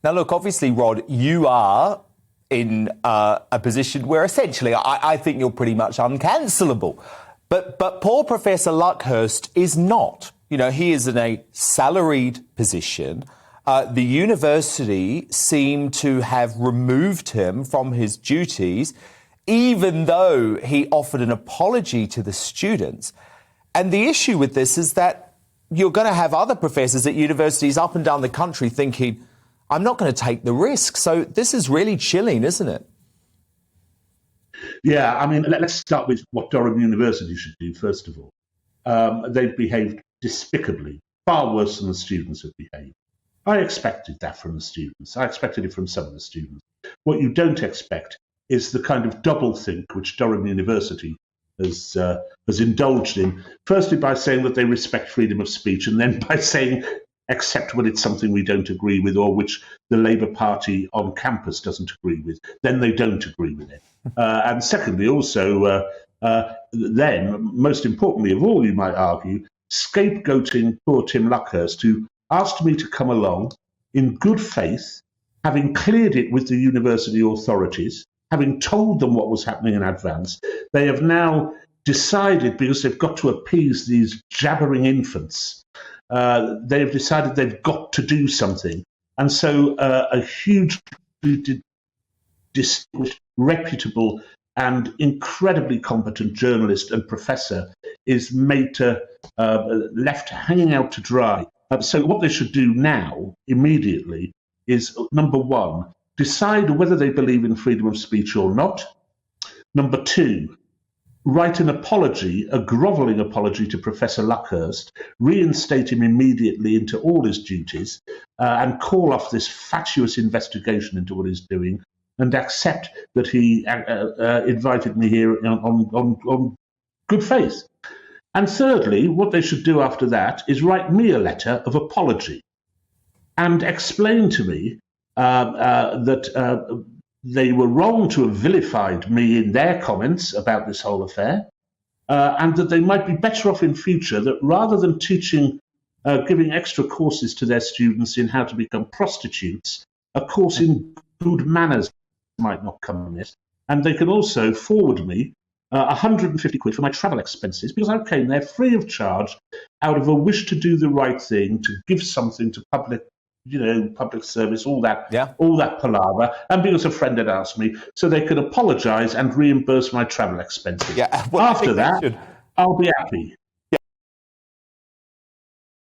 Now, look, obviously, Rod, you are in a position where essentially I think you're pretty much uncancelable. But poor Professor Luckhurst is not. You know, he is in a salaried position. The university seemed to have removed him from his duties, even though he offered an apology to the students. And the issue with this is that you're going to have other professors at universities up and down the country thinking, I'm not going to take the risk. So this is really chilling, isn't it? Yeah, I mean, let's start with what Durham University should do, first of all. They've behaved despicably, far worse than the students have behaved. I expected that from the students. I expected it from some of the students. What you don't expect is the kind of doublethink which Durham University has indulged in, firstly by saying that they respect freedom of speech, and then by saying, except when it's something we don't agree with or which the Labour Party on campus doesn't agree with, then they don't agree with it. And secondly, also, then, most importantly of all, you might argue, scapegoating poor Tim Luckhurst, who asked me to come along in good faith, having cleared it with the university authorities, having told them what was happening in advance. They have now decided, because they've got to appease these jabbering infants, they have decided they've got to do something. And so a hugely distinguished, reputable and incredibly competent journalist and professor is made to left hanging out to dry. So what they should do now, immediately, is, number one, decide whether they believe in freedom of speech or not. Number two, write an apology, a grovelling apology to Professor Luckhurst, reinstate him immediately into all his duties, and call off this fatuous investigation into what he's doing, and accept that he invited me here on good faith. And thirdly, what they should do after that is write me a letter of apology and explain to me that they were wrong to have vilified me in their comments about this whole affair, and that they might be better off in future, that rather than teaching, giving extra courses to their students in how to become prostitutes, a course in good manners might not come amiss. And they can also forward me 150 quid for my travel expenses, because I came there free of charge out of a wish to do the right thing, to give something to public service, all that palaver, and because a friend had asked me, so they could apologise and reimburse my travel expenses. Yeah, well, after that, I'll be happy.